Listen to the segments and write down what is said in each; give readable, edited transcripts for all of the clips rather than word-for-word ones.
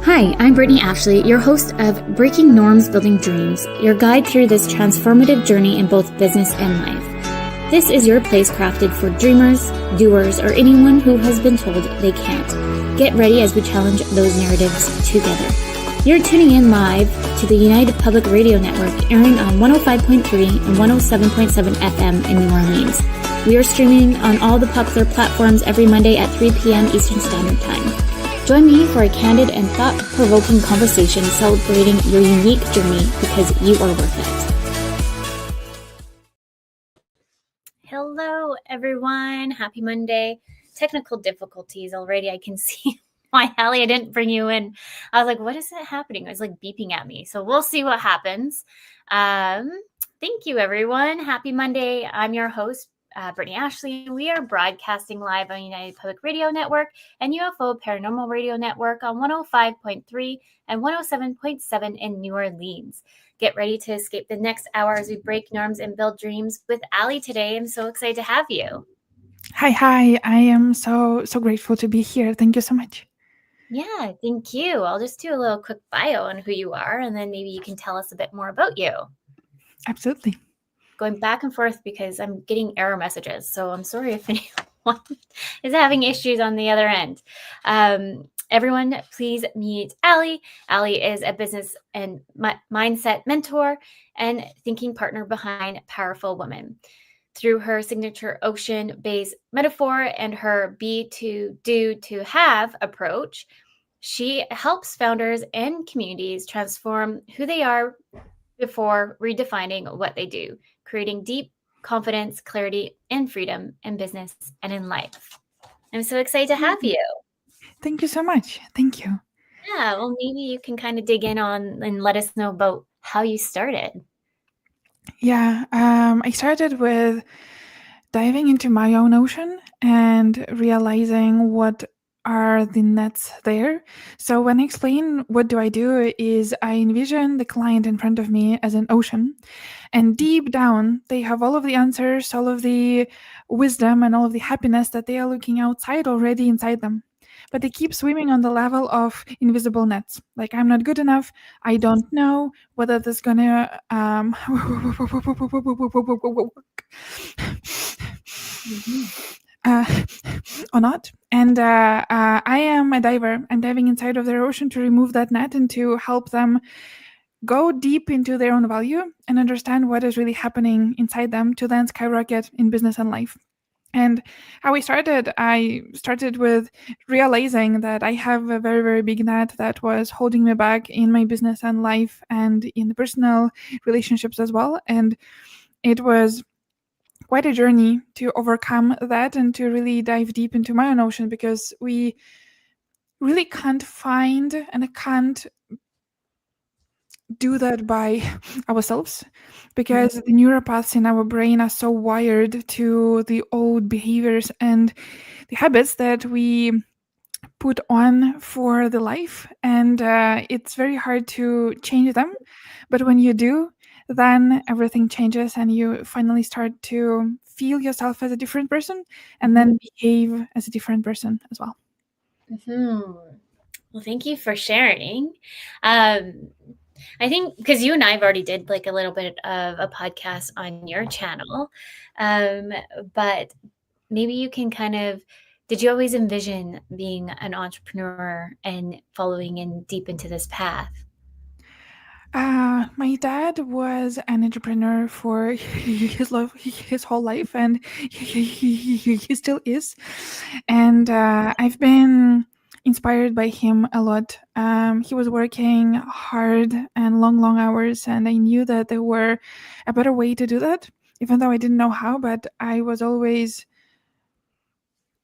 Hi, I'm Brittney Ashley, your host of Breaking Norms, Building Dreams, your guide through this transformative journey in both business and life. This is your place crafted for dreamers, doers, or anyone who has been told they can't. Get ready as we challenge those narratives together. You're tuning in live to the United Public Radio Network, airing on 105.3 and 107.7 FM in New Orleans. We are streaming on all the popular platforms every Monday at 3 p.m. Eastern Standard Time. Join me for a candid and thought-provoking conversation celebrating your unique journey because you are worth it. Hello, everyone. Happy Monday. Technical difficulties already. I can see why, Allie, I didn't bring you in. I was like, what is happening? It was like beeping at me. So we'll see what happens. Thank you, everyone. Happy Monday. I'm your host, Brittney Ashley. We are broadcasting live on United Public Radio Network and UFO Paranormal Radio Network on 105.3 and 107.7 in New Orleans. Get ready to escape the next hour as we break norms and build dreams with Allie today. I'm so excited to have you. Hi. I am so grateful to be here. Thank you so much. Yeah, thank you. I'll just do a little quick bio on who you are, and then maybe you can tell us a bit more about you. Absolutely. Going back and forth because I'm getting error messages. So I'm sorry if anyone is having issues on the other end. Everyone, please meet Allie. Allie is a business and mindset mentor and thinking partner behind Powerful Woman. Through her signature ocean-based metaphor and her be to do to have approach, she helps founders and communities transform who they are before redefining what they do, creating deep confidence, clarity, and freedom in business and in life. I'm so excited to have you. Thank you so much. Thank you. Yeah, well, maybe you can kind of dig in on and let us know about how you started. Yeah, I started with diving into my own ocean and realizing what are the nets there. So when I explain what do I do is I envision the client in front of me as an ocean, and deep down they have all of the answers, all of the wisdom and all of the happiness that they are looking outside already inside them. But they keep swimming on the level of invisible nets. Like, I'm not good enough. I don't know whether this is gonna or not. And I am a diver. I'm diving inside of their ocean to remove that net and to help them go deep into their own value and understand what is really happening inside them to then skyrocket in business and life. And how I started with realizing that I have a very, very big net that was holding me back in my business and life and in the personal relationships as well. And it was quite a journey to overcome that and to really dive deep into my own ocean, because we really can't find and can't do that by ourselves, because the neuropaths in our brain are so wired to the old behaviors and the habits that we put on for the life, and it's very hard to change them. But when you do, then everything changes and you finally start to feel yourself as a different person and then behave as a different person as well. Well, thank you for sharing. I think because you and I have already did like a little bit of a podcast on your channel, but maybe you can did you always envision being an entrepreneur and following in deep into this path? My dad was an entrepreneur for his whole life, and he still is. And I've been inspired by him a lot. He was working hard and long hours, and I knew that there were a better way to do that, even though I didn't know how. But I was always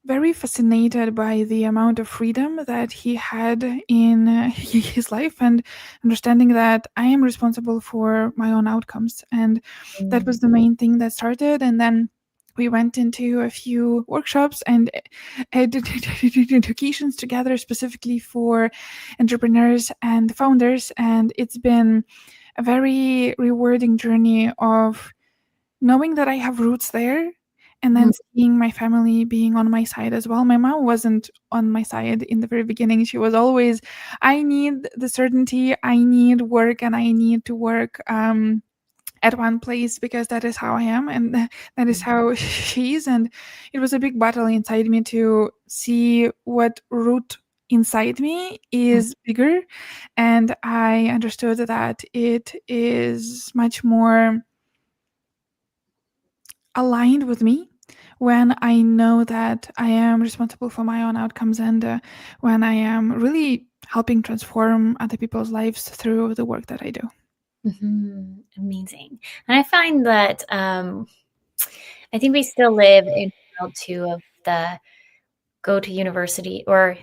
very fascinated by the amount of freedom that he had in his life, and understanding that I am responsible for my own outcomes. And that was the main thing that started. And then we went into a few workshops and educations together specifically for entrepreneurs and founders. And it's been a very rewarding journey of knowing that I have roots there and then seeing my family being on my side as well. My mom wasn't on my side in the very beginning. She was always, I need the certainty, I need work, and I need to work at one place because that is how I am, and that is how she is. And it was a big battle inside me to see what root inside me is bigger, and I understood that it is much more aligned with me when I know that I am responsible for my own outcomes, and when I am really helping transform other people's lives through the work that I do. Amazing. And I find that I think we still live in world two of the go to university, or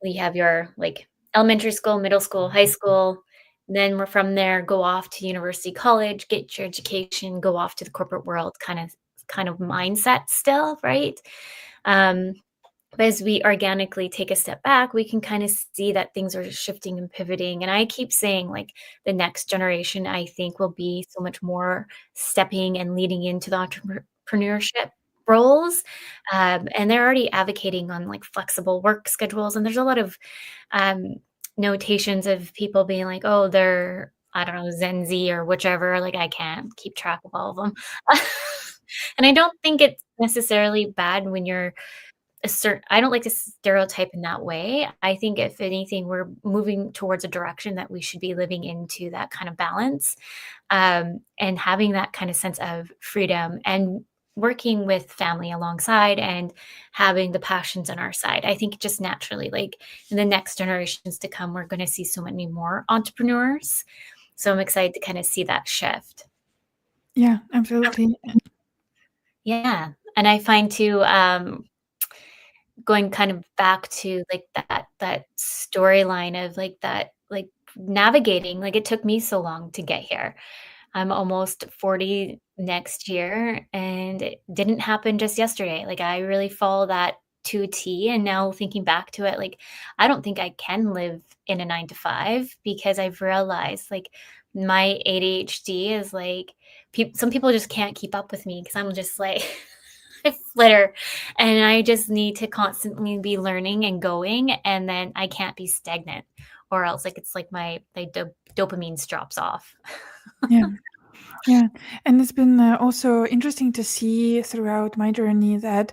we have your like elementary school, middle school, high school. Then we're from there, go off to university, college, get your education, go off to the corporate world kind of mindset still, right? Um, but as we organically take a step back, we can kind of see that things are shifting and pivoting. And I keep saying, like, the next generation, I think, will be so much more stepping and leading into the entrepreneurship roles. And they're already advocating on like flexible work schedules. And there's a lot of um, notations of people being like, oh, they're, I don't know, Gen Z or whichever. Like, I can't keep track of all of them. And I don't think it's necessarily bad when you're I don't like to stereotype in that way. I think if anything, we're moving towards a direction that we should be living into that kind of balance, and having that kind of sense of freedom and working with family alongside and having the passions on our side. I think just naturally, like in the next generations to come, we're going to see so many more entrepreneurs. So I'm excited to kind of see that shift. Yeah, absolutely. Yeah. And I find too, going kind of back to, like, that storyline of, like, that, like, navigating, like, it took me so long to get here. I'm almost 40 next year, and it didn't happen just yesterday. Like, I really follow that to a T, and now thinking back to it, like, I don't think I can live in a 9 to 5 because I've realized, like, my ADHD is, like, some people just can't keep up with me because 'cause I'm just, like I flitter, and I just need to constantly be learning and going, and then I can't be stagnant, or else, like, it's like my dopamine drops off. Yeah. Yeah, and it's been also interesting to see throughout my journey that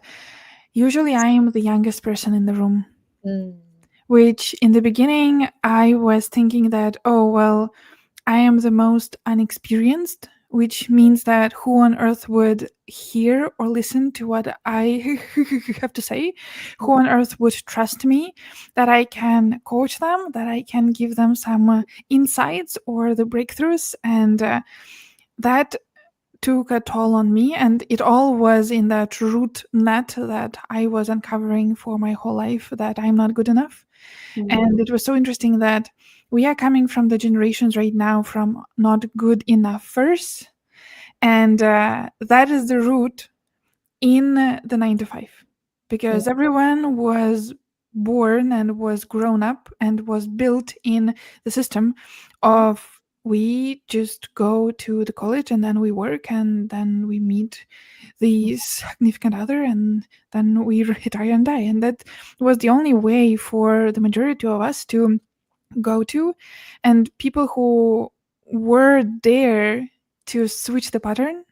usually I am the youngest person in the room, Mm, which in the beginning I was thinking that, oh, well, I am the most unexperienced, which means that who on earth would hear or listen to what I have to say? mm, Who on earth would trust me that I can coach them, that I can give them some insights or the breakthroughs? And that took a toll on me, and it all was in that root net that I was uncovering for my whole life, that I'm not good enough. And mm, it was so interesting that we are coming from the generations right now from not good enough first, and that is the root in the 9 to 5, mm, because everyone was born and was grown up and was built in the system of, we just go to the college and then we work and then we meet the significant other and then we retire and die, and that was the only way for the majority of us to go to. And people who were there to switch the pattern,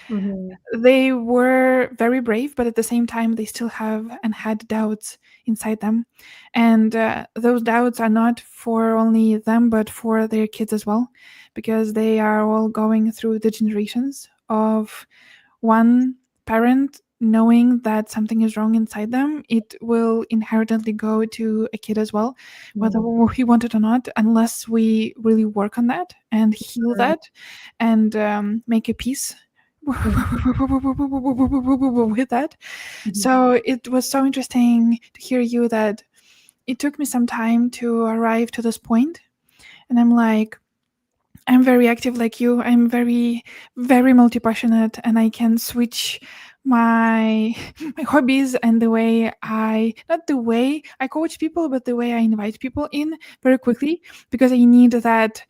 mhm, they were very brave, but at the same time, they still have and had doubts inside them. And those doubts are not for only them, but for their kids as well, because they are all going through the generations of one parent knowing that something is wrong inside them. It will inherently go to a kid as well, whether mm, he want it or not, unless we really work on that and heal mm, that and make a peace mm, with that. mhm, So it was so interesting to hear you that it took me some time to arrive to this point, and I'm like, I'm very active like you. I'm very, very multi-passionate, and I can switch my my hobbies and the way I, not the way I coach people, but the way I invite people in very quickly, because I need that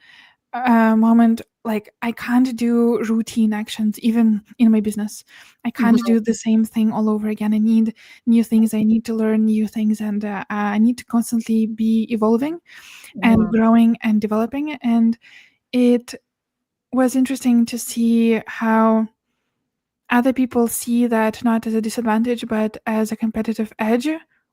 moment like I can't do routine actions even in my business. I can't do the same thing all over again. I need new things. I need to learn new things, and I need to constantly be evolving and growing and developing. And it was interesting to see how other people see that not as a disadvantage, but as a competitive edge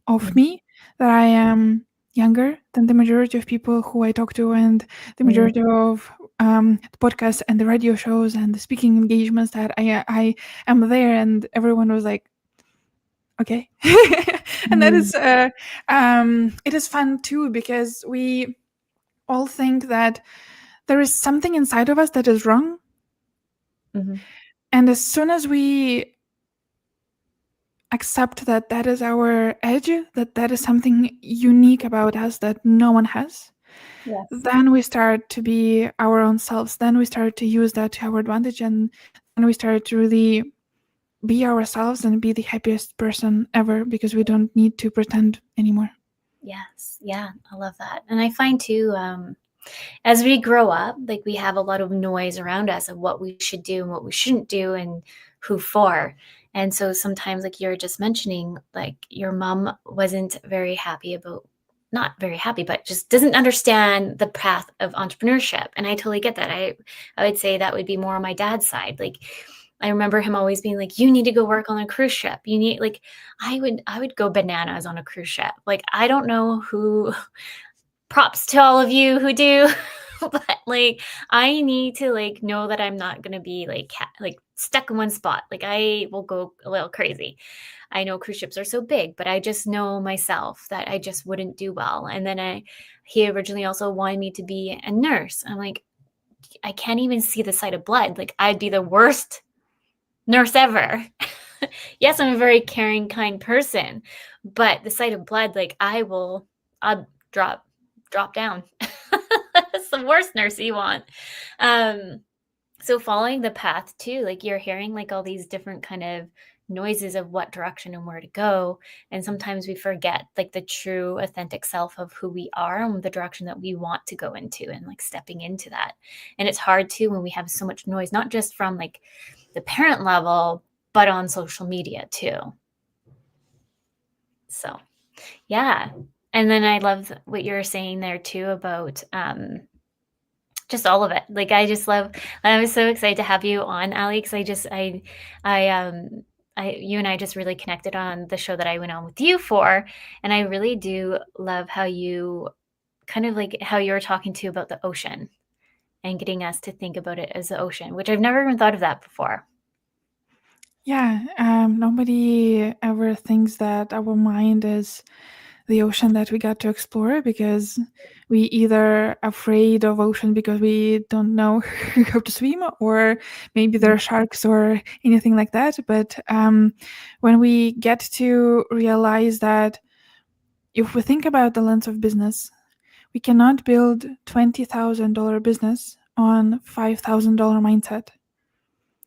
of me, that I am younger than the majority of people who I talk to, and the majority of the podcasts and the radio shows and the speaking engagements that I am there, and everyone was like, okay. And that is it is fun too, because we all think that there is something inside of us that is wrong. And as soon as we accept that that is our edge, that that is something unique about us that no one has, then we start to be our own selves. Then we start to use that to our advantage, and then we start to really be ourselves and be the happiest person ever, because we don't need to pretend anymore. Yes. Yeah. I love that. And I find too, as we grow up, like we have a lot of noise around us of what we should do and what we shouldn't do and who for. And so sometimes, like you're just mentioning, like your mom wasn't very happy about, not very happy, but just doesn't understand the path of entrepreneurship. And I totally get that. I would say that would be more on my dad's side. Like I remember him always being like, you need to go work on a cruise ship. You need, like, I would go bananas on a cruise ship. Like, I don't know who, props to all of you who do, but like, I need to like know that I'm not going to be like stuck in one spot. Like I will go a little crazy. I know cruise ships are so big, but I just know myself that I just wouldn't do well. And then he originally also wanted me to be a nurse. I'm like, I can't even see the sight of blood. Like I'd be the worst nurse ever. Yes, I'm a very caring, kind person, but the sight of blood, like I'll drop down. That's the worst nurse you want. So following the path too, like you're hearing like all these different kind of noises of what direction and where to go. And sometimes we forget like the true authentic self of who we are and the direction that we want to go into, and like stepping into that. And it's hard too when we have so much noise, not just from like the parent level, but on social media too. So yeah. And then I love what you're saying there too about just all of it. Like I was so excited to have you on, Aly, because you and I just really connected on the show that I went on with you for. And I really do love how you kind of like how you're talking to about the ocean and getting us to think about it as the ocean, which I've never even thought of that before. Yeah, nobody ever thinks that our mind is the ocean that we got to explore, because we either afraid of ocean because we don't know how to swim, or maybe there are sharks or anything like that. But when we get to realize that if we think about the lens of business, we cannot build $20,000 business on $5,000 mindset.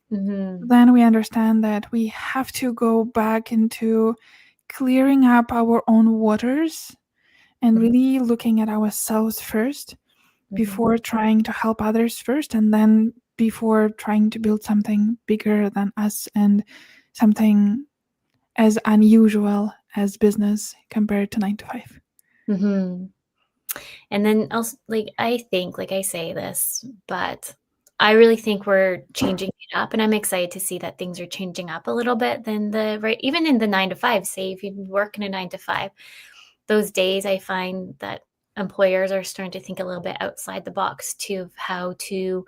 Then we understand that we have to go back into clearing up our own waters and really looking at ourselves first before trying to help others first, and then before trying to build something bigger than us and something as unusual as business compared to 9 to 5. And then also, like, I think, like I say this, but I really think we're changing it up, and I'm excited to see that things are changing up a little bit than even in the 9 to 5, say if you work in a 9 to 5, those days I find that employers are starting to think a little bit outside the box too, of how to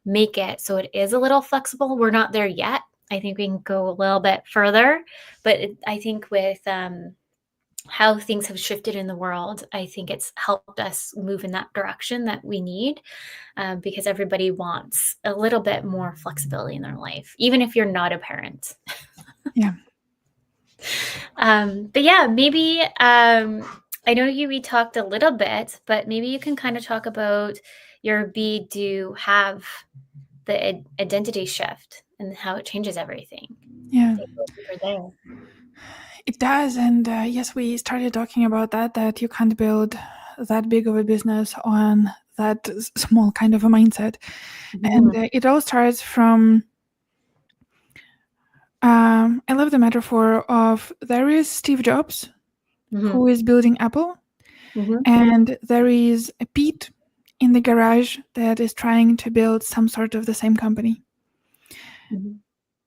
make it so it is a little flexible. We're not there yet. I think we can go a little bit further, but I think with how things have shifted in the world, I think it's helped us move in that direction that we need, because everybody wants a little bit more flexibility in their life, even if you're not a parent. Yeah. But yeah, maybe I know we talked a little bit, but maybe you can kind of talk about your be, do, have, the identity shift and how it changes everything. Yeah. There. It does. And yes, we started talking about that you can't build that big of a business on that small kind of a mindset. And it all starts from, I love the metaphor of, there is Steve Jobs, who is building Apple, and there is a Pete in the garage that is trying to build some sort of the same company.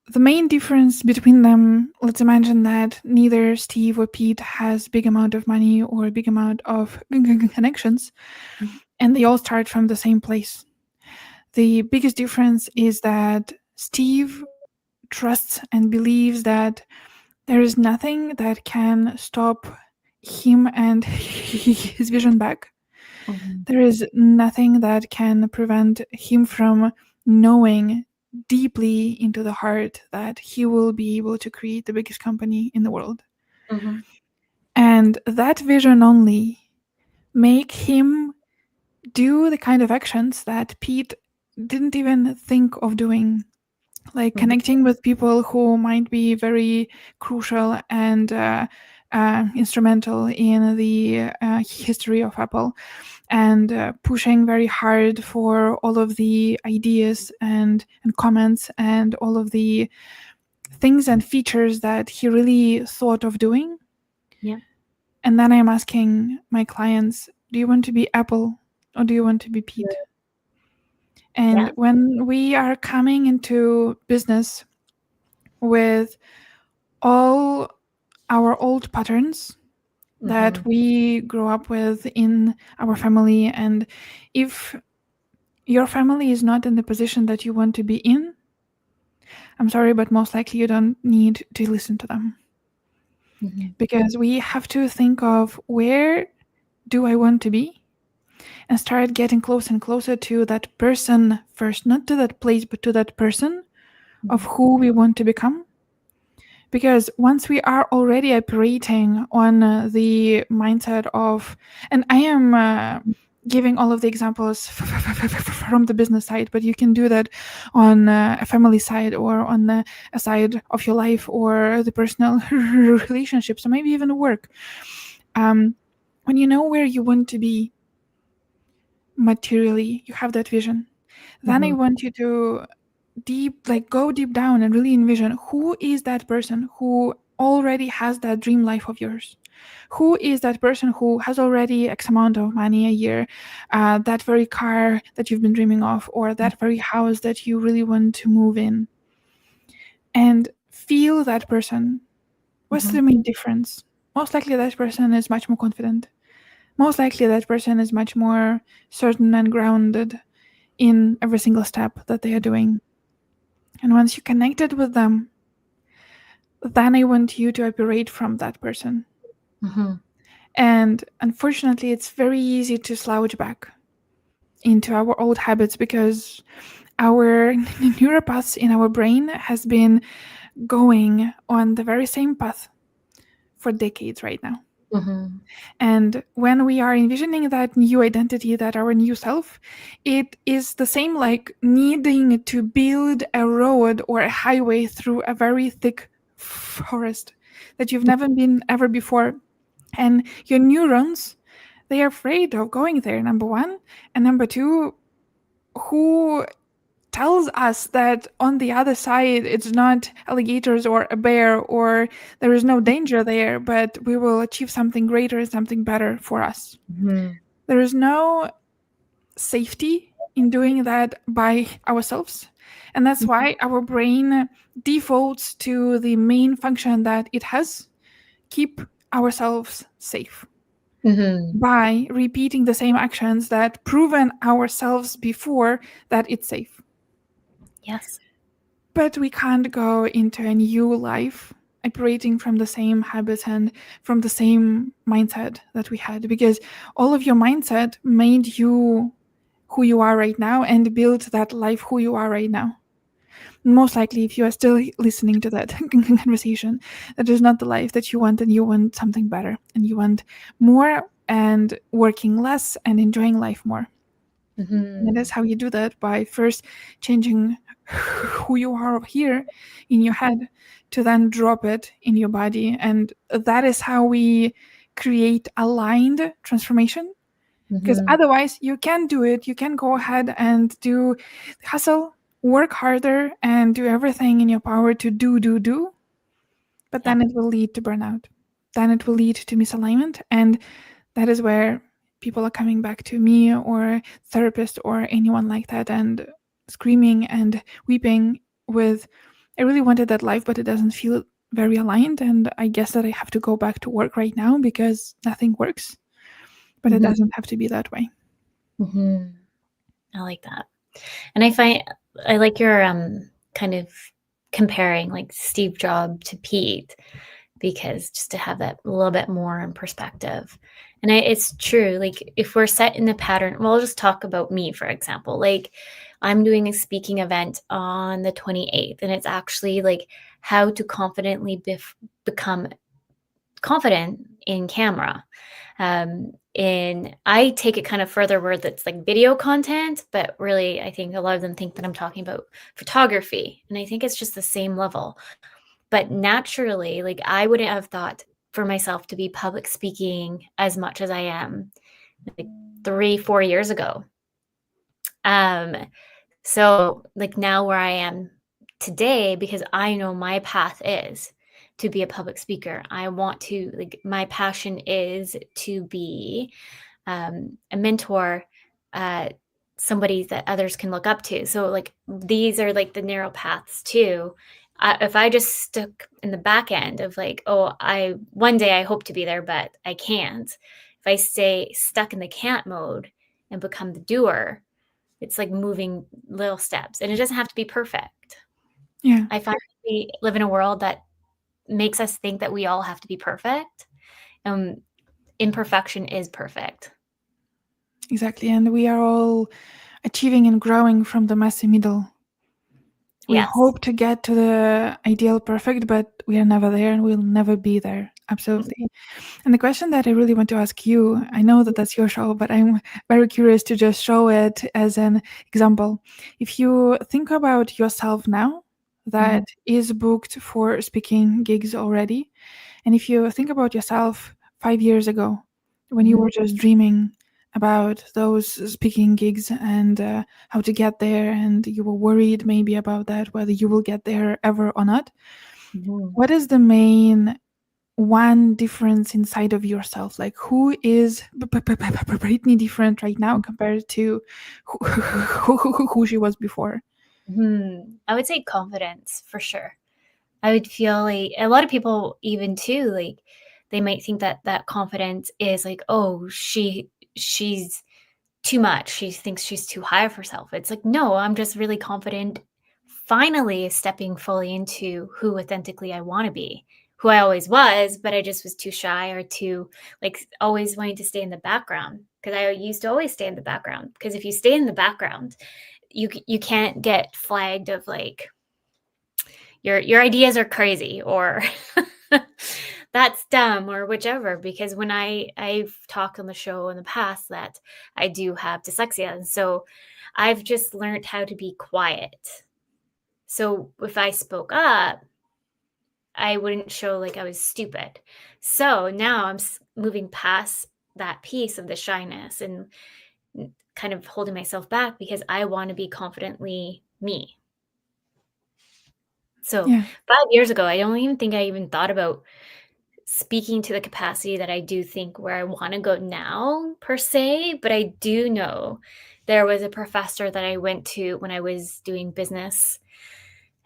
The main difference between them, let's imagine that neither Steve or Pete has big amount of money or a big amount of connections, and they all start from the same place. The biggest difference is that Steve trusts and believes that there is nothing that can stop him and his vision back. There is nothing that can prevent him from knowing deeply into the heart that he will be able to create the biggest company in the world. And that vision only make him do the kind of actions that Pete didn't even think of doing, like connecting with people who might be very crucial and instrumental in the history of Apple, and pushing very hard for all of the ideas and comments and all of the things and features that he really thought of doing. And then I'm asking my clients, do you want to be Apple or do you want to be Pete? And when we are coming into business with all our old patterns that we grow up with in our family, and if your family is not in the position that you want to be in, I'm sorry, but most likely you don't need to listen to them. Because we have to think of, where do I want to be? And start getting closer and closer to that person first, not to that place, but to that person of who we want to become. Because once we are already operating on the mindset of, and I am giving all of the examples from the business side, but you can do that on a family side or on a side of your life or the personal relationships or maybe even work. When you know where you want to be materially, you have that vision, then I want you to go deep down and really envision, who is that person who already has that dream life of yours? Who is that person who has already X amount of money a year, that very car that you've been dreaming of, or that very house that you really want to move in? And feel that person. What's the main difference? Most likely that person is much more confident. Most likely that person is much more certain and grounded in every single step that they are doing. And once you connected with them, then I want you to operate from that person. And unfortunately, it's very easy to slouch back into our old habits because our neuropaths in our brain has been going on the very same path for decades right now. And when we are envisioning that new identity, that our new self, it is the same like needing to build a road or a highway through a very thick forest that you've never been ever before. And your neurons, they are afraid of going there, number one. And number two, who tells us that on the other side it's not alligators or a bear, or there is no danger there, but we will achieve something greater, something better for us. There is no safety in doing that by ourselves. And that's why our brain defaults to the main function that it has: keep ourselves safe. By repeating the same actions that proven ourselves before that it's safe. Yes. But we can't go into a new life operating from the same habits and from the same mindset that we had, because all of your mindset made you who you are right now and built that life who you are right now. Most likely, if you are still listening to that conversation, that is not the life that you want, and you want something better, and you want more and working less and enjoying life more. And that's how you do that, by first changing who you are here in your head to then drop it in your body. And that is how we create aligned transformation. Because otherwise you can do it. You can go ahead and do hustle, work harder, and do everything in your power to do. But then it will lead to burnout. Then it will lead to misalignment. And that is where people are coming back to me or therapist or anyone like that and screaming and weeping with, I really wanted that life, but it doesn't feel very aligned. And I guess that I have to go back to work right now because nothing works. But it doesn't have to be that way. I like that. And I like your kind of comparing like Steve Jobs to Pete, because just to have that a little bit more in perspective. And it's true. Like if we're set in the pattern, well, I'll just talk about me, for example. Like I'm doing a speaking event on the 28th, and it's actually like how to confidently become confident in camera. And I take it kind of further where that's like video content, but really I think a lot of them think that I'm talking about photography. And I think it's just the same level. But naturally, like I wouldn't have thought for myself to be public speaking as much as I am like 3-4 years ago. So like now where I am today, because I know my path is to be a public speaker. I want to, like, my passion is to be a mentor, somebody that others can look up to. So like these are like the narrow paths too. If I just stuck in the back end of like, oh, one day I hope to be there, but I can't. If I stay stuck in the can't mode and become the doer, it's like moving little steps, and it doesn't have to be perfect. Yeah. I find we live in a world that makes us think that we all have to be perfect. Imperfection is perfect. Exactly. And we are all achieving and growing from the messy middle. We hope to get to the ideal perfect, but we are never there and we'll never be there. Absolutely. And the question that I really want to ask you, I know that that's your show, but I'm very curious to just show it as an example. If you think about yourself now that is booked for speaking gigs already, and if you think about yourself 5 years ago when you were just dreaming about those speaking gigs and how to get there, and you were worried maybe about that, whether you will get there ever or not, what is the main one difference inside of yourself? Like, who is Brittney different right now compared to who she was before? I would say confidence, for sure. I would feel like a lot of people even too, like they might think that that confidence is like, oh, she's too much. She thinks she's too high of herself. It's like, no, I'm just really confident, finally stepping fully into who authentically I want to be, who I always was, but I just was too shy or too like always wanting to stay in the background, because I used to always stay in the background. Because if you stay in the background, you can't get flagged of like your ideas are crazy or that's dumb or whichever. Because when I've talked on the show in the past that I do have dyslexia, and so I've just learned how to be quiet. So if I spoke up, I wouldn't show like I was stupid. So now I'm moving past that piece of the shyness and kind of holding myself back because I want to be confidently me. So 5 years ago, I don't even think I even thought about speaking to the capacity that I do think where I want to go now per se, but I do know there was a professor that I went to when I was doing business,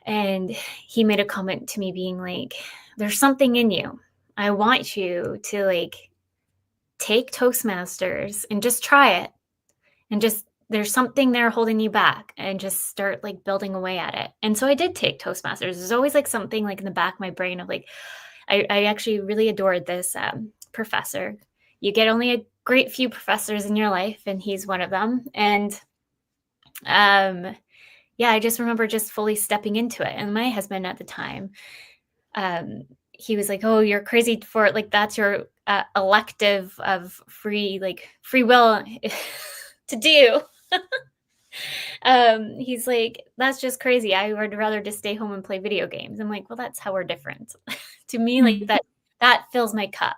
and he made a comment to me being like, there's something in you. I want you to like take Toastmasters and just try it, and just there's something there holding you back, and just start like building away at it. And so I did take Toastmasters. There's always like something like in the back of my brain of like, I actually really adored this professor. You get only a great few professors in your life, and he's one of them. And yeah, I just remember just fully stepping into it. And my husband at the time, he was like, "Oh, you're crazy for it. Like that's your elective of free will to do." He's like, "That's just crazy. I would rather just stay home and play video games." I'm like, "Well, that's how we're different." To me, like that fills my cup.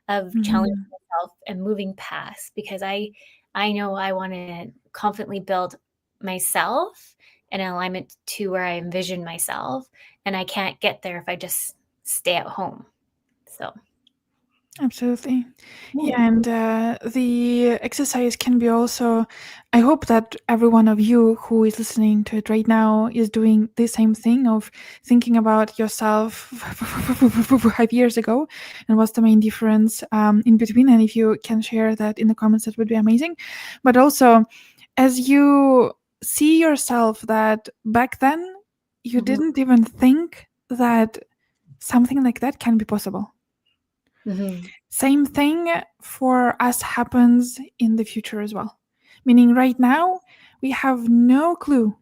of challenging myself and moving past, because I know I want to confidently build myself in alignment to where I envision myself, and I can't get there if I just stay at home. So Absolutely. Yeah, and the exercise can be also, I hope that every one of you who is listening to it right now is doing the same thing of thinking about yourself 5 years ago and what's the main difference in between. And if you can share that in the comments, that would be amazing. But also, as you see yourself that back then, you didn't even think that something like that can be possible. Same thing for us happens in the future as well. Meaning right now, we have no clue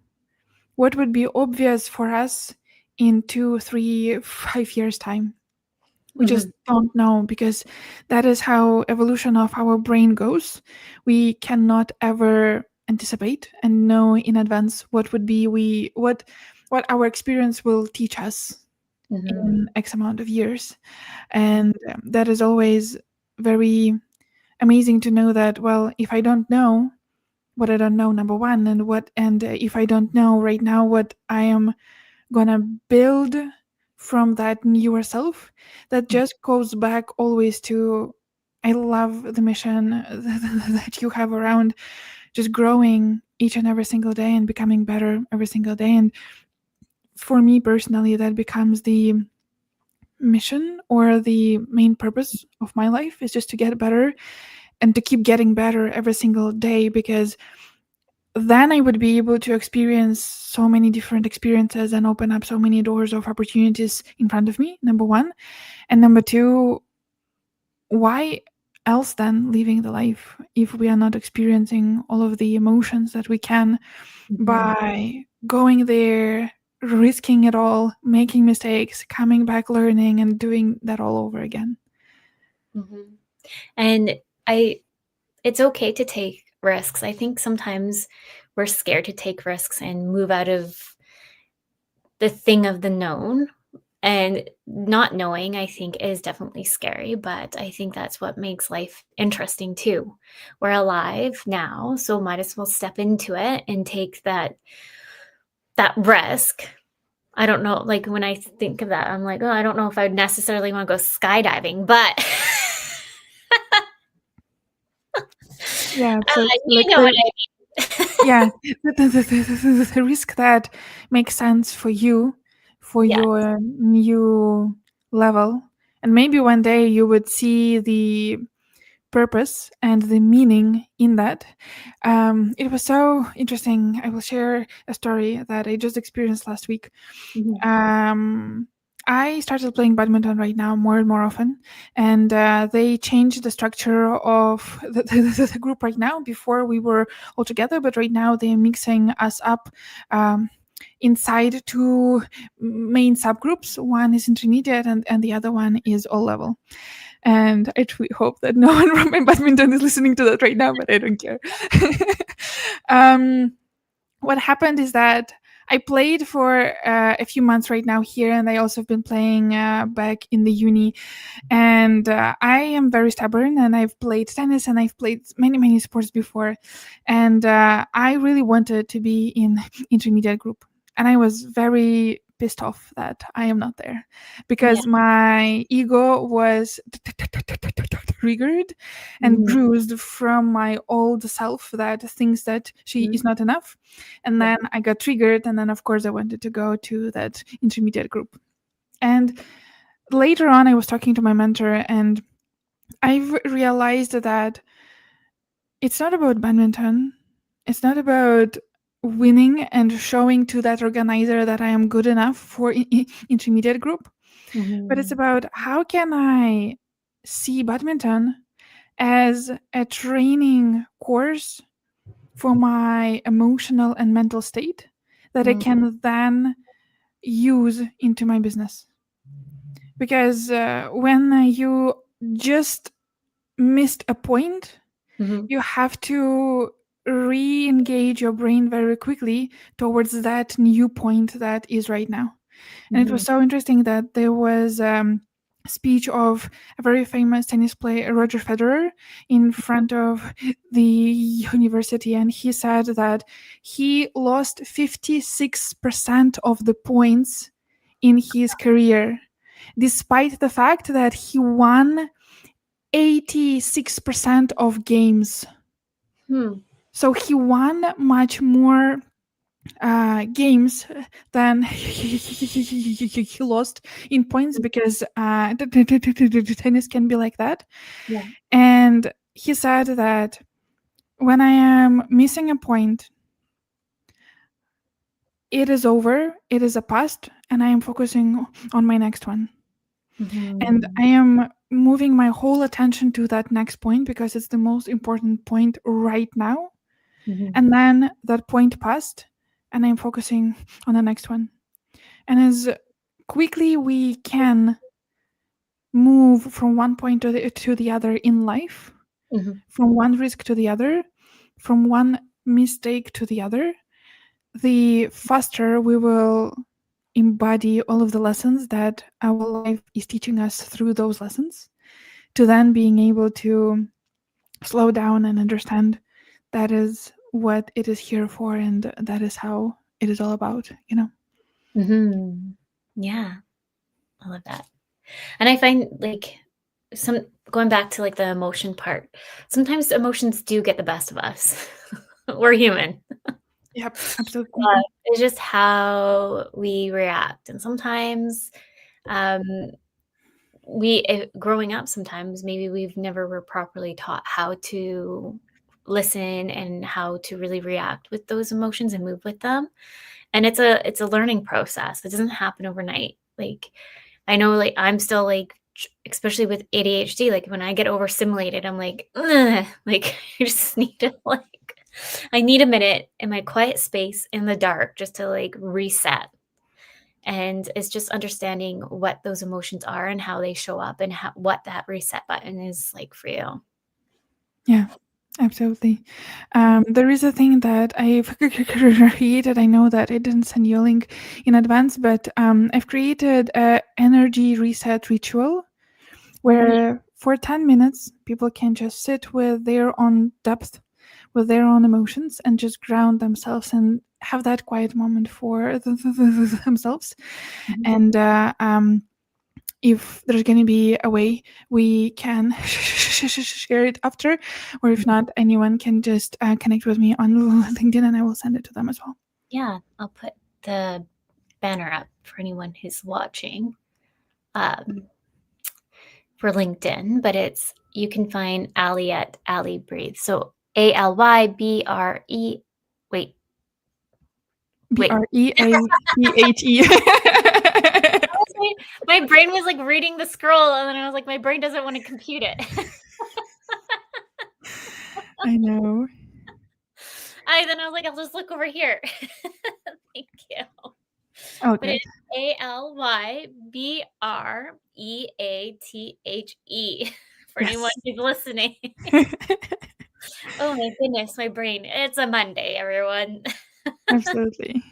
what would be obvious for us in 2, 3, 5 years' time. We just don't know, because that is how evolution of our brain goes. We cannot ever anticipate and know in advance what would be what our experience will teach us in X amount of years. And that is always very amazing to know that, well, if I don't know what I don't know, number one, and if I don't know right now what I am gonna build from that newer self, that just goes back always to, I love the mission that you have around just growing each and every single day and becoming better every single day. And for me personally, that becomes the mission or the main purpose of my life, is just to get better and to keep getting better every single day, because then I would be able to experience so many different experiences and open up so many doors of opportunities in front of me, number one. And number two, why else then living the life if we are not experiencing all of the emotions that we can by going there, risking it all, making mistakes, coming back, learning, and doing that all over again. And it's okay to take risks. I think sometimes we're scared to take risks and move out of the thing of the known, and not knowing, I think, is definitely scary, but I think that's what makes life interesting too. We're alive now, so might as well step into it and take that risk. I don't know, like when I think of that, I'm like, oh, I don't know if I would necessarily want to go skydiving, but yeah, so you know what I mean. Yeah, the risk that makes sense for you, for your new level, and maybe one day you would see the purpose and the meaning in that. It was so interesting. I will share a story that I just experienced last week. I started playing badminton right now more and more often, and they changed the structure of the group right now. Before we were all together, but right now they're mixing us up inside two main subgroups. One is intermediate, and the other one is all level. And I truly hope that no one from my badminton is listening to that right now, but I don't care. What happened is that I played for a few months right now here, and I also have been playing back in the uni. And I am very stubborn, and I've played tennis, and I've played many sports before. And I really wanted to be in intermediate group. And I was very pissed off that I am not there, because my ego was triggered and bruised from my old self that thinks that she is not enough. And then I got triggered, and then of course I wanted to go to that intermediate group. And later on I was talking to my mentor, and I've realized that it's not about badminton. It's not about winning and showing to that organizer that I am good enough for intermediate group. But it's about, how can I see badminton as a training course for my emotional and mental state that I can then use into my business. Because when you just missed a point, you have to re-engage your brain very quickly towards that new point that is right now. And it was so interesting that there was speech of a very famous tennis player, Roger Federer, in front of the university, and he said that he lost 56% of the points in his career, despite the fact that he won 86% of games. So he won much more games than he lost in points, because tennis can be like that. Yeah. And he said that when I am missing a point, it is over, it is a past, and I am focusing on my next one. And I am moving my whole attention to that next point because it's the most important point right now. And then that point passed, and I'm focusing on the next one. And as quickly we can move from one point to the other in life, from one risk to the other, from one mistake to the other, the faster we will embody all of the lessons that our life is teaching us through those lessons, to then being able to slow down and understand that is what it is here for, and that is how it is all about, you know? Yeah. I love that. And I find like going back to like the emotion part, sometimes emotions do get the best of us. We're human. Yep, absolutely. It's just how we react. And sometimes growing up, sometimes maybe we've never were properly taught how to listen and how to really react with those emotions and move with them. And it's a learning process. It doesn't happen overnight. Like I know, like I'm still like, especially with ADHD, like when I get overstimulated, I'm like, ugh, like I just need to like, I need a minute in my quiet space in the dark just to like reset. And it's just understanding what those emotions are and how they show up and what that reset button is like for you. Yeah, absolutely. There is a thing that I've created. I know that I didn't send you a link in advance, but I've created a energy reset ritual where for 10 minutes people can just sit with their own depth, with their own emotions, and just ground themselves and have that quiet moment for themselves. And if there's going to be a way, we can share it after, or if not, anyone can just connect with me on LinkedIn and I will send it to them as well. Yeah, I'll put the banner up for anyone who's watching for LinkedIn, but you can find Aly at Aly Breathe. So ALYBRE. Wait. BREATHE. My brain was like reading the scroll, and then I was like, my brain doesn't want to compute it. I know. Then I was like, I'll just look over here. Thank you. Oh, But good. it's ALYBREATHE for anyone who's listening. Oh my goodness, my brain. It's a Monday, everyone. Absolutely.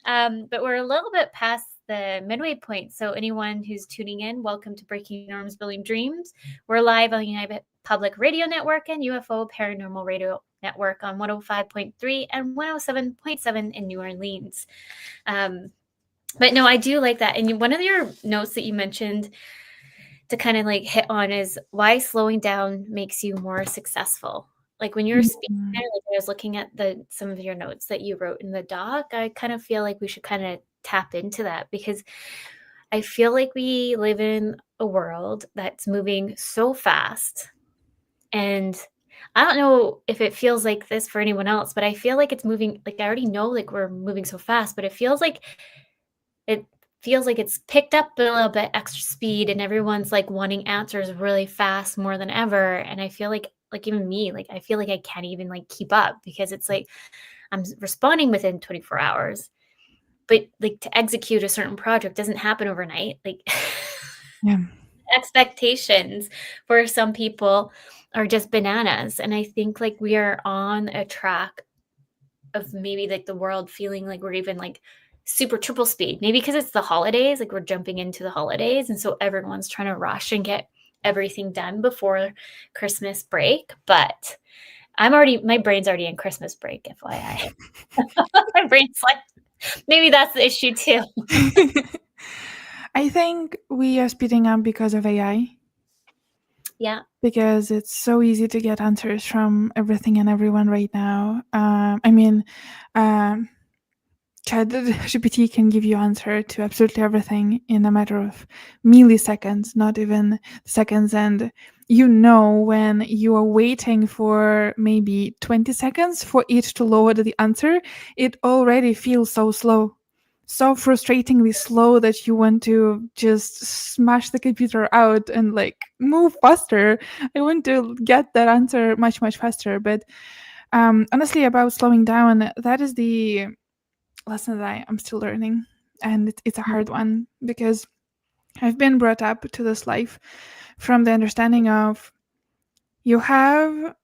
But we're a little bit past the midway point. So anyone who's tuning in, welcome to Breaking Norms, Building Dreams. We're live on United Public Radio Network and UFO Paranormal Radio Network on 105.3 and 107.7 in New Orleans. But no, I do like that. And one of your notes that you mentioned to kind of like hit on is why slowing down makes you more successful. Like when you're speaking there, like I was looking at some of your notes that you wrote in the doc, I kind of feel like we should kind of tap into that, because I feel like we live in a world that's moving so fast. And I don't know if it feels like this for anyone else, but I feel like it's moving, like I already know like we're moving so fast, but it feels like it's picked up a little bit extra speed, and everyone's like wanting answers really fast more than ever. And I feel like even me, like I feel like I can't even like keep up, because it's like I'm responding within 24 hours, but like to execute a certain project doesn't happen overnight. Like Yeah. expectations for some people are just bananas. And I think like we are on a track of maybe like the world feeling like we're even like super triple speed. Maybe because it's the holidays, like we're jumping into the holidays, and so everyone's trying to rush and get everything done before Christmas break. But my brain's already in Christmas break, FYI. My brain's like, maybe that's the issue too. I think we are speeding up because of AI. Yeah. Because it's so easy to get answers from everything and everyone right now. ChatGPT can give you answer to absolutely everything in a matter of milliseconds, not even seconds. And when you are waiting for maybe 20 seconds for it to load the answer, it already feels so slow, so frustratingly slow that you want to just smash the computer out and like move faster. I want to get that answer much, much faster. But honestly, about slowing down, that is the lesson that I'm still learning. And it's a hard one because I've been brought up to this life from the understanding of you have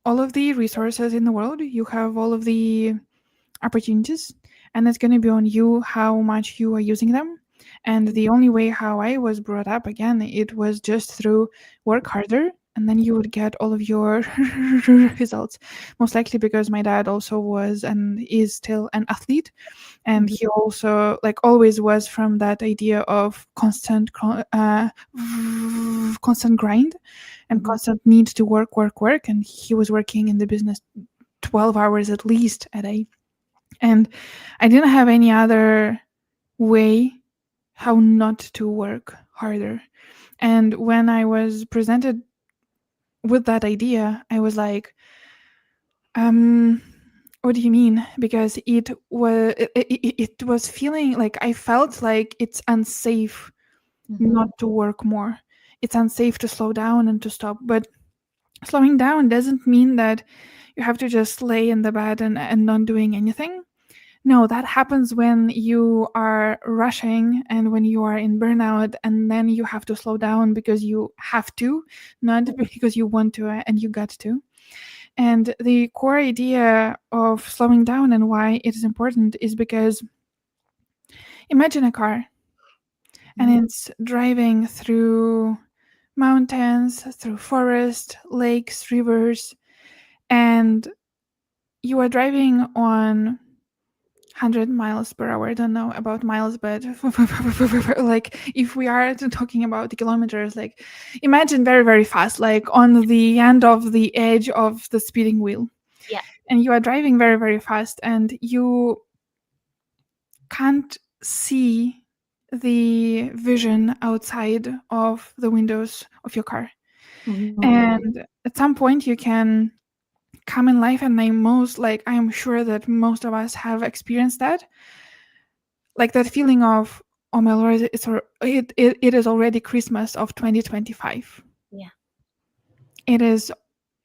all of the resources in the world, you have all of the opportunities, and it's going to be on you how much you are using them. And the only way how I was brought up, again, it was just through work harder, and then you would get all of your results. Most likely because my dad also was and is still an athlete, and he also like always was from that idea of constant grind and constant need to work, and he was working in the business 12 hours at least a day. And I didn't have any other way how not to work harder. And when I was presented with that idea, I was like, what do you mean? Because it was feeling like I felt like it's unsafe not to work more. It's unsafe to slow down and to stop. But slowing down doesn't mean that you have to just lay in the bed and not doing anything. No, that happens when you are rushing and when you are in burnout, and then you have to slow down because you have to, not because you want to and you got to. And the core idea of slowing down and why it is important is because imagine a car and it's driving through mountains, through forest, lakes, rivers, and you are driving on 100 miles per hour. I don't know about miles, but like if we are talking about the kilometers, like imagine very, very fast, like on the end of the edge of the speeding wheel. Yeah. And you are driving very, very fast and you can't see the vision outside of the windows of your car. And at some point you can come in life, and I'm sure that most of us have experienced that, like that feeling of, oh my lord, it is already Christmas of 2025. Yeah. It is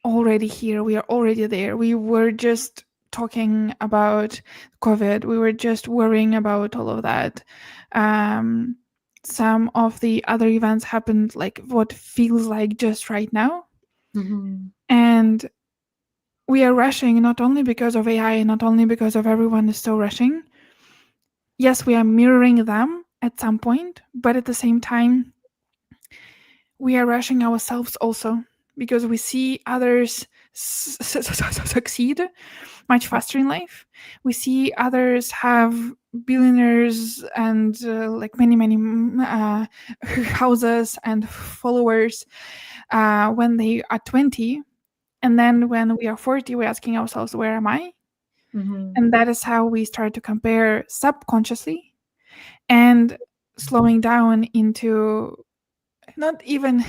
already here. We are already there. We were just talking about COVID. We were just worrying about all of that. Some of the other events happened like what feels like just right now. And we are rushing not only because of AI, not only because of everyone is so rushing. Yes, we are mirroring them at some point, but at the same time, we are rushing ourselves also because we see others succeed much faster in life. We see others have billionaires and like many, many houses and followers when they are 20. And then when we are 40, we're asking ourselves, where am I? And that is how we start to compare subconsciously and slowing down into not even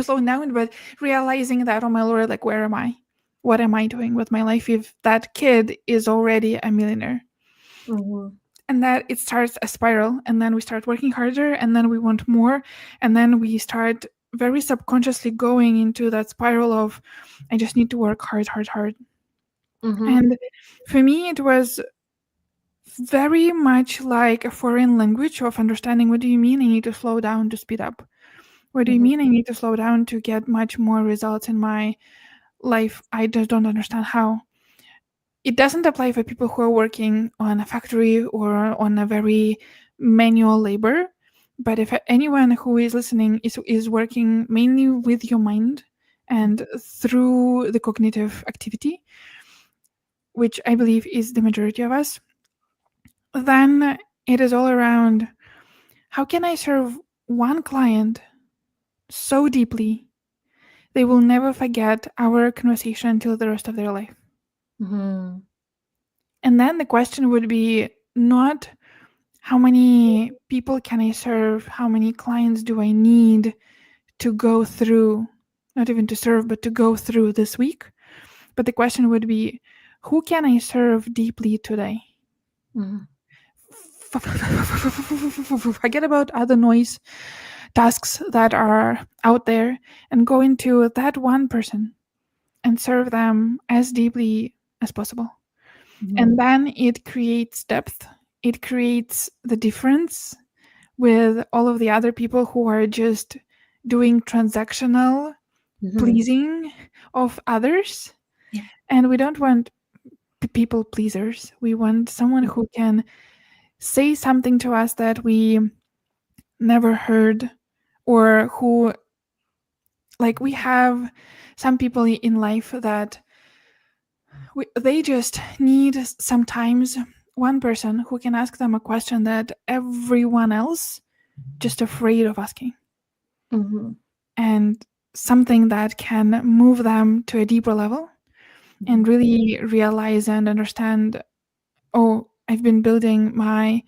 slowing down, but realizing that, oh my lord, like where am I? What am I doing with my life if that kid is already a millionaire? And that it starts a spiral, and then we start working harder, and then we want more, and then we start very subconsciously going into that spiral of, I just need to work hard. And for me, it was very much like a foreign language of understanding, what do you mean I need to slow down to speed up? What do you mean I need to slow down to get much more results in my life? I just don't understand how. it doesn't apply for people who are working on a factory or on a very manual labor. But if anyone who is listening is working mainly with your mind and through the cognitive activity, which I believe is the majority of us, then it is all around how can I serve one client so deeply they will never forget our conversation until the rest of their life. Mm-hmm. And then the question would be not how many people can I serve, how many clients do I need to go through, not even to serve, but to go through this week. But the question would be, who can I serve deeply today? Mm-hmm. Forget about other noise tasks that are out there and go into that one person and serve them as deeply as possible. Mm-hmm. And then it creates depth. It creates the difference with all of the other people who are just doing transactional Mm-hmm. pleasing of others. Yeah. And we don't want people pleasers. We want someone who can say something to us that we never heard, or who, like, we have some people in life that they just need sometimes one person who can ask them a question that everyone else just afraid of asking. Mm-hmm. And something that can move them to a deeper level and really realize and understand, oh, I've been building my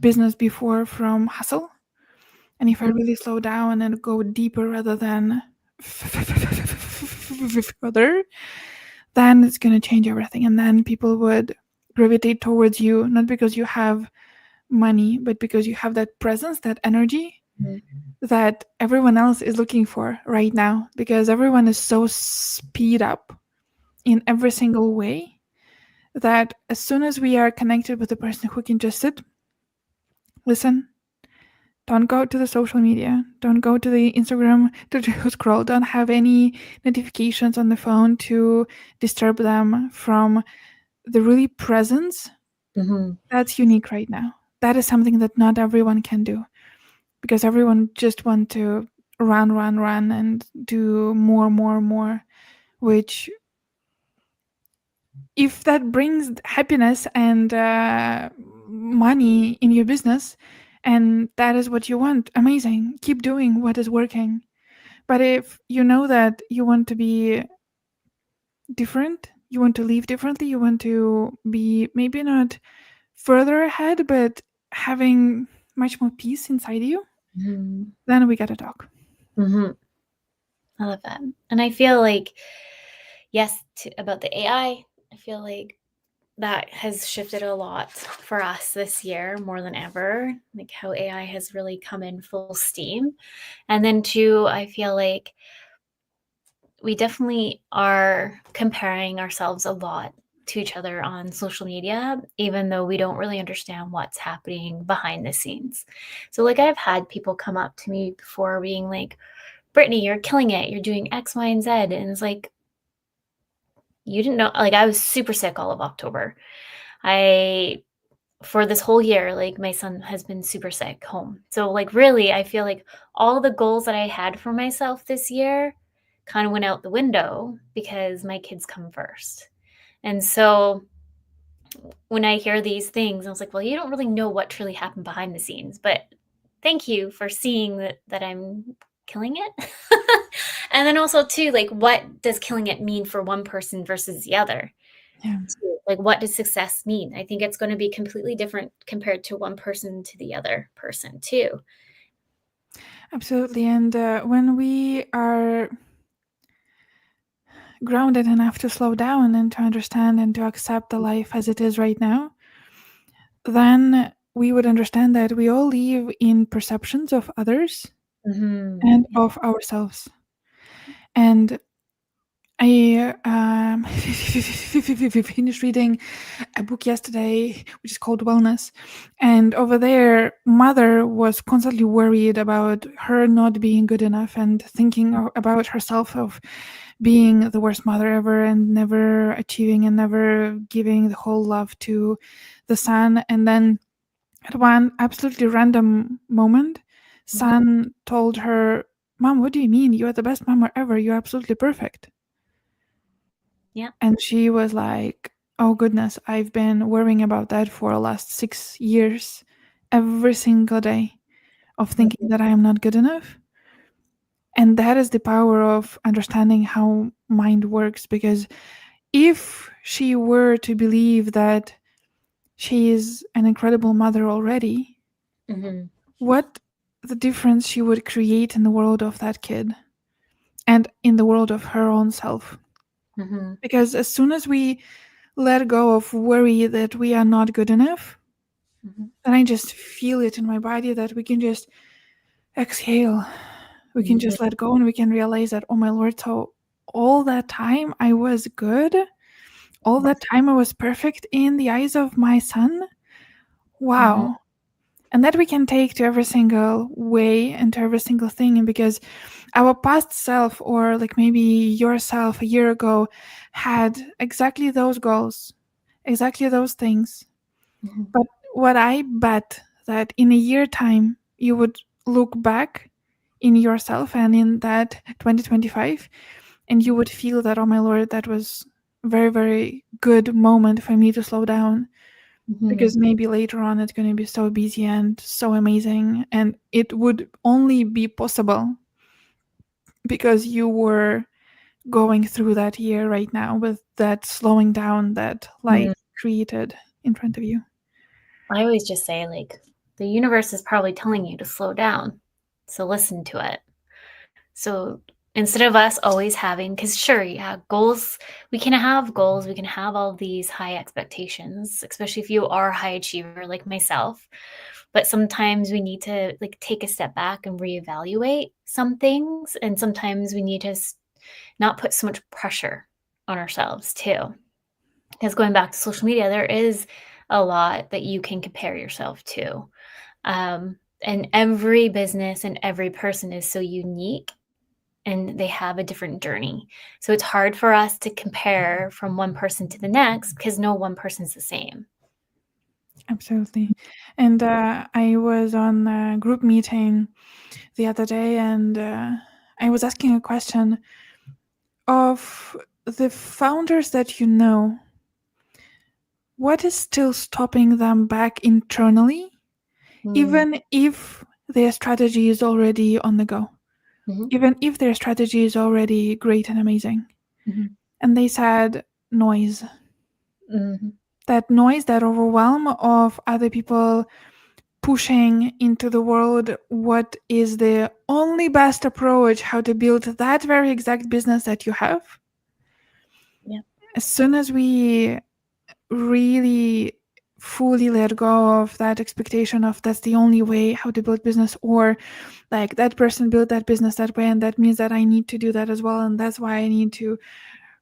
business before from hustle. And if I really slow down and go deeper rather than further, then it's going to change everything. And then people would gravitate towards you, not because you have money, but because you have that presence, that energy that everyone else is looking for right now, because everyone is so speed up in every single way that as soon as we are connected with a person who can just sit, listen, don't go to the social media, don't go to the Instagram to scroll, don't have any notifications on the phone to disturb them from the really presence, Mm-hmm. that's unique right now. That is something that not everyone can do, because everyone just want to run and do more, which, if that brings happiness and money in your business and that is what you want, amazing, keep doing what is working. But if you know that you want to be different, you want to live differently, you want to be maybe not further ahead but having much more peace inside you, Mm-hmm. then we gotta talk. Mm-hmm. I love that. And I feel like, yes, about the AI, I feel like that has shifted a lot for us this year more than ever, like how AI has really come in full steam. And then two, I feel like we definitely are comparing ourselves a lot to each other on social media, even though we don't really understand what's happening behind the scenes. So like I've had people come up to me before being like, Brittney, you're killing it. You're doing X, Y, and Z. And it's like, you didn't know, like I was super sick all of October. For this whole year, like my son has been super sick home. So like really, I feel like all the goals that I had for myself this year kind of went out the window because my kids come first. And so when I hear these things, I was like, well, you don't really know what truly happened behind the scenes, but thank you for seeing that I'm killing it. And then also too, like what does killing it mean for one person versus the other? Yeah, Like what does success mean? I think it's going to be completely different compared to one person to the other person too. absolutely. And when we are grounded enough to slow down and to understand and to accept the life as it is right now, then we would understand that we all live in perceptions of others Mm-hmm. and of ourselves. And I finished reading a book yesterday, which is called Wellness. And over there, mother was constantly worried about her not being good enough and thinking about herself of being the worst mother ever and never achieving and never giving the whole love to the son. And then at one absolutely random moment, son told her, "Mom, what do you mean? You are the best mama ever. You're absolutely perfect." Yeah. And she was like, "Oh goodness, I've been worrying about that for the last 6 years, every single day, of thinking that I am not good enough." And that is the power of understanding how mind works, because if she were to believe that she is an incredible mother already, what the difference she would create in the world of that kid and in the world of her own self. Because as soon as we let go of worry that we are not good enough, then I just feel it in my body that we can just exhale. We can just let go and we can realize that, oh my Lord, so all that time I was good, all that time I was perfect in the eyes of my son. Wow. And that we can take to every single way and to every single thing. And because our past self, or like maybe yourself a year ago, had exactly those goals, exactly those things. But what I bet that in a year time, you would look back in yourself and in that 2025, and you would feel that, oh my Lord, that was very, very good moment for me to slow down. Because maybe later on it's going to be so busy and so amazing, and it would only be possible because you were going through that year right now with that slowing down that life created in front of you. I always just say, like, the universe is probably telling you to slow down. So listen to it. So instead of us always having, because sure, yeah, goals, we can have goals, we can have all these high expectations, especially if you are a high achiever like myself. But sometimes we need to like take a step back and reevaluate some things. And sometimes we need to not put so much pressure on ourselves too. Because going back to social media, there is a lot that you can compare yourself to. And every business and every person is so unique and they have a different journey. So it's hard for us to compare from one person to the next because no one person's the same. Absolutely. And I was on a group meeting the other day, and I was asking a question of the founders that you know. What is still stopping them back internally, even if their strategy is already on the go? Even if their strategy is already great and amazing. And they said noise. That noise, that overwhelm of other people pushing into the world what is the only best approach, how to build that very exact business that you have. Yeah. As soon as we really fully let go of that expectation of that's the only way how to build business, or like that person built that business that way and that means that I need to do that as well, and that's why I need to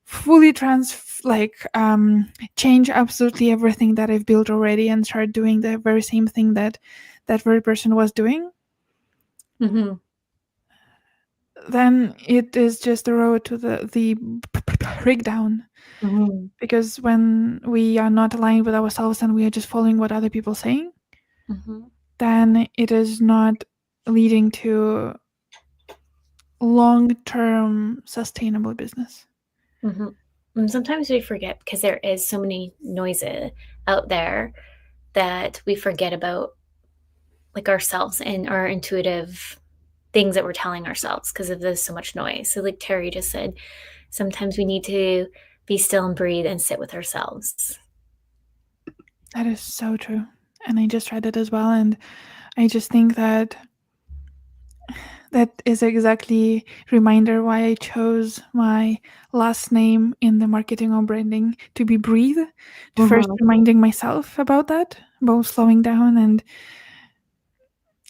fully change absolutely everything that I've built already and start doing the very same thing that that very person was doing, then it is just the road to the breakdown. Because when we are not aligned with ourselves and we are just following what other people are saying, then it is not leading to long-term sustainable business. And sometimes we forget because there is so many noises out there that we forget about like ourselves and our intuitive things that we're telling ourselves because of there's so much noise. So like Terry just said, sometimes we need to be still and breathe and sit with ourselves. That is so true. And I just read it as well, and I just think that that is exactly reminder why I chose my last name in the marketing or branding to be Breathe. First reminding myself about that, about slowing down and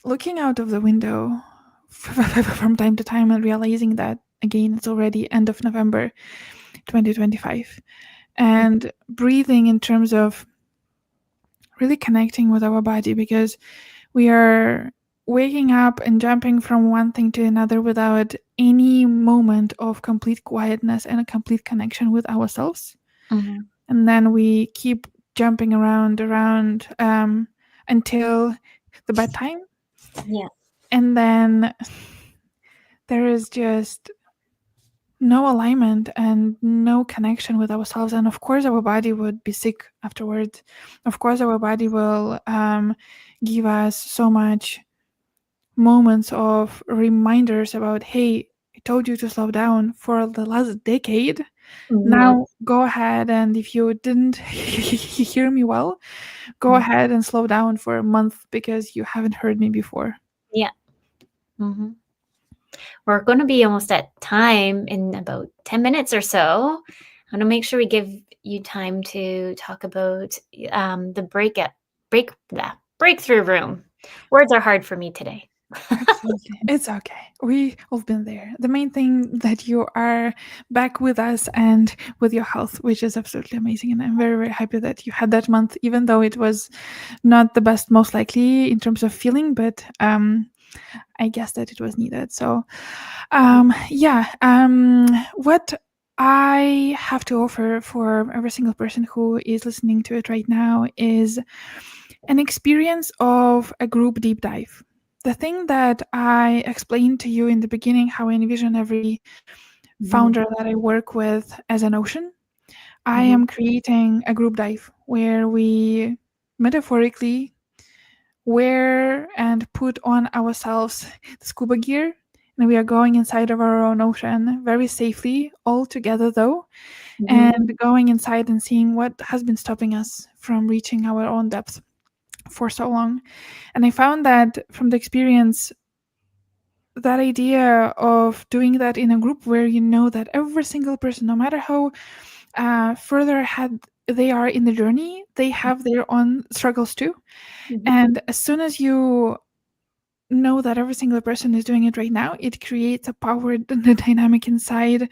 looking out of the window from time to time and realizing that again it's already end of November 2025. And breathing in terms of really connecting with our body, because we are waking up and jumping from one thing to another without any moment of complete quietness and a complete connection with ourselves. Mm-hmm. And then we keep jumping around until the bedtime. Yeah. And then there is just no alignment and no connection with ourselves. And of course, our body would be sick afterwards. Of course, our body will give us so much moments of reminders about, hey, I told you to slow down for the last decade. Mm-hmm. Now go ahead, and if you didn't hear me well, go ahead and slow down for a month because you haven't heard me before. Yeah. Mm-hmm. We're going to be almost at time in about 10 minutes or so. I want to make sure we give you time to talk about the breakthrough room. Words are hard for me today. Absolutely. It's okay. We have been there. The main thing that you are back with us and with your health, which is absolutely amazing. And I'm very, very happy that you had that month, even though it was not the best, most likely in terms of feeling, but I guess that it was needed. So, what I have to offer for every single person who is listening to it right now is an experience of a group deep dive. The thing that I explained to you in the beginning, how I envision every founder that I work with as an ocean, I am creating a group dive where we metaphorically wear and put on ourselves the scuba gear, and we are going inside of our own ocean very safely, all together though, and going inside and seeing what has been stopping us from reaching our own depth for so long. And I found that from the experience, that idea of doing that in a group where you know that every single person, no matter how further ahead they are in the journey, they have their own struggles too. And as soon as you know that every single person is doing it right now, it creates a power dynamic inside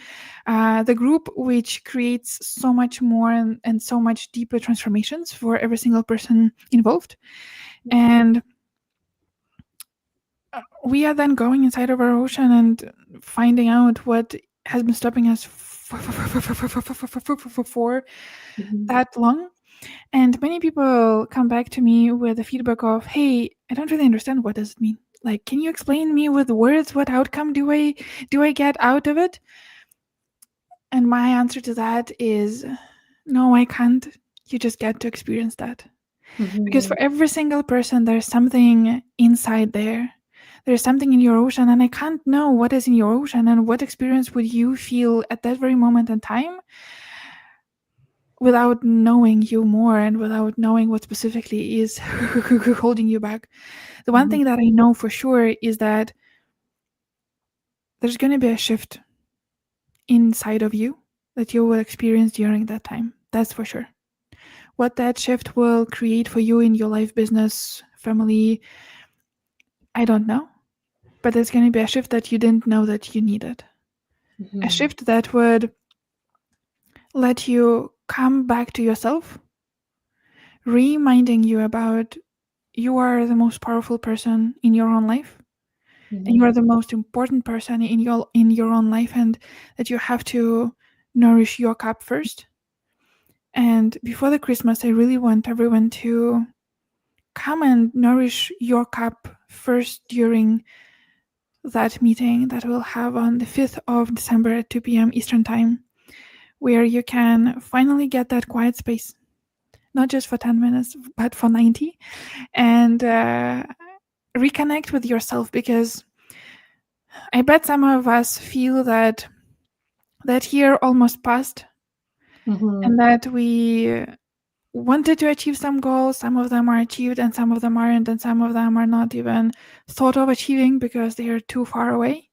the group, which creates so much more and so much deeper transformations for every single person involved. And we are then going inside of our ocean and finding out what has been stopping us for that long. And many people come back to me with the feedback of, hey, I don't really understand, what does it mean? Like, can you explain me with words what outcome do I get out of it? And my answer to that is, no, I can't. You just get to experience that. Because for every single person, there's something inside there. There's something in your ocean, and I can't know what is in your ocean and what experience would you feel at that very moment in time without knowing you more and without knowing what specifically is holding you back. The one thing that I know for sure is that there's going to be a shift inside of you that you will experience during that time. That's for sure. What that shift will create for you in your life, business, family, I don't know. But there's going to be a shift that you didn't know that you needed. A shift that would let you come back to yourself, reminding you about you are the most powerful person in your own life, and you are the most important person in your own life, and that you have to nourish your cup first. And before the Christmas, I really want everyone to come and nourish your cup first during that meeting that we'll have on the 5th of December at 2 p.m. Eastern Time, where you can finally get that quiet space, not just for 10 minutes, but for 90, and reconnect with yourself, because I bet some of us feel that year almost passed, and that we wanted to achieve some goals. Some of them are achieved and some of them aren't, and some of them are not even thought of achieving because they are too far away.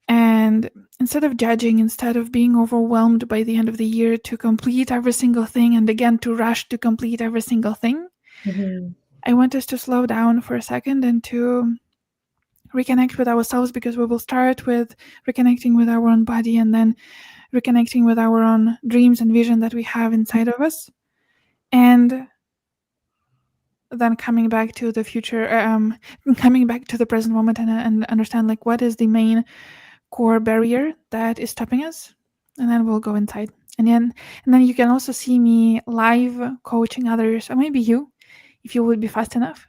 And instead of judging, instead of being overwhelmed by the end of the year to complete every single thing and again to rush to complete every single thing, I want us to slow down for a second and to reconnect with ourselves, because we will start with reconnecting with our own body, and then reconnecting with our own dreams and vision that we have inside of us, and then coming back to the future, coming back to the present moment, and understand like what is the main core barrier that is stopping us, and then we'll go inside. And then you can also see me live coaching others, or maybe you, if you would be fast enough,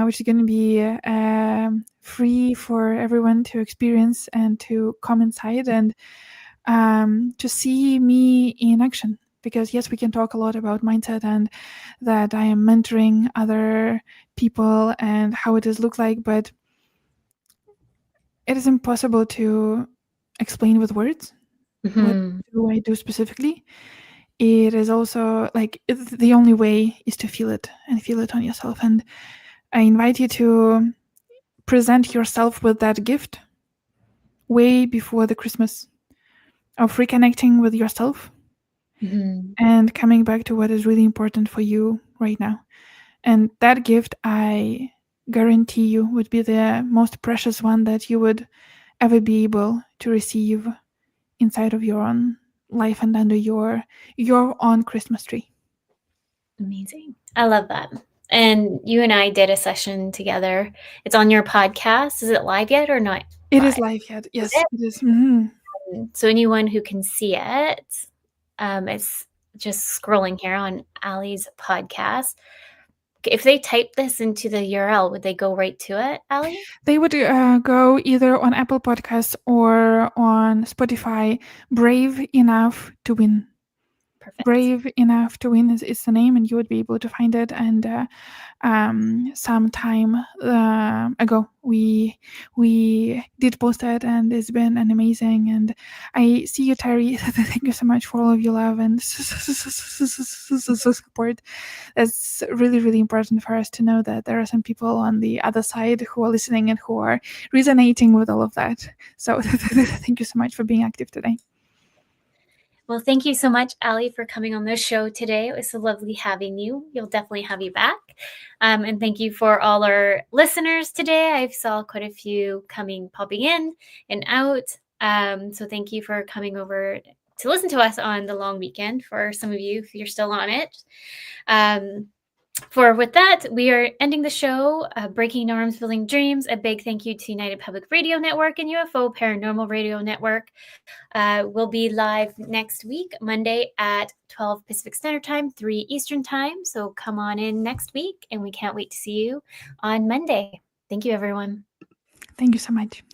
which is going to be free for everyone to experience and to come inside and to see me in action. Because yes, we can talk a lot about mindset and that I am mentoring other people and how it does look like, but it is impossible to explain with words what do I do specifically. It is also like the only way is to feel it and feel it on yourself. And I invite you to present yourself with that gift way before the Christmas of reconnecting with yourself and coming back to what is really important for you right now. And that gift, I guarantee you, would be the most precious one that you would ever be able to receive inside of your own life and under your own Christmas tree. Amazing. I love that. And you and I did a session together. It's on your podcast. Is it live yet or not? It is live yet. Yes, it is. Mm-hmm. So anyone who can see it, it's just scrolling here on Aly's podcast. If they type this into the URL, would they go right to it, Aly? They would go either on Apple Podcasts or on Spotify. Brave Enough to Win. Perfect. Brave Enough to Win is the name, and you would be able to find it. And some time ago, we did post it, and it's been an amazing. And I see you, Terry. Thank you so much for all of your love and support. It's really, really important for us to know that there are some people on the other side who are listening and who are resonating with all of that. So thank you so much for being active today. Well, thank you so much, Aly, for coming on the show today. It was so lovely having you. You'll definitely have you back. And thank you for all our listeners today. I saw quite a few popping in and out. So thank you for coming over to listen to us on the long weekend. For some of you, if you're still on it. With that, we are ending the show, Breaking Norms, Building Dreams. A big thank you to United Public Radio Network and UFO Paranormal Radio Network. We'll be live next week, Monday at 12 Pacific Standard Time, 3 Eastern Time. So come on in next week, and we can't wait to see you on Monday. Thank you, everyone. Thank you so much.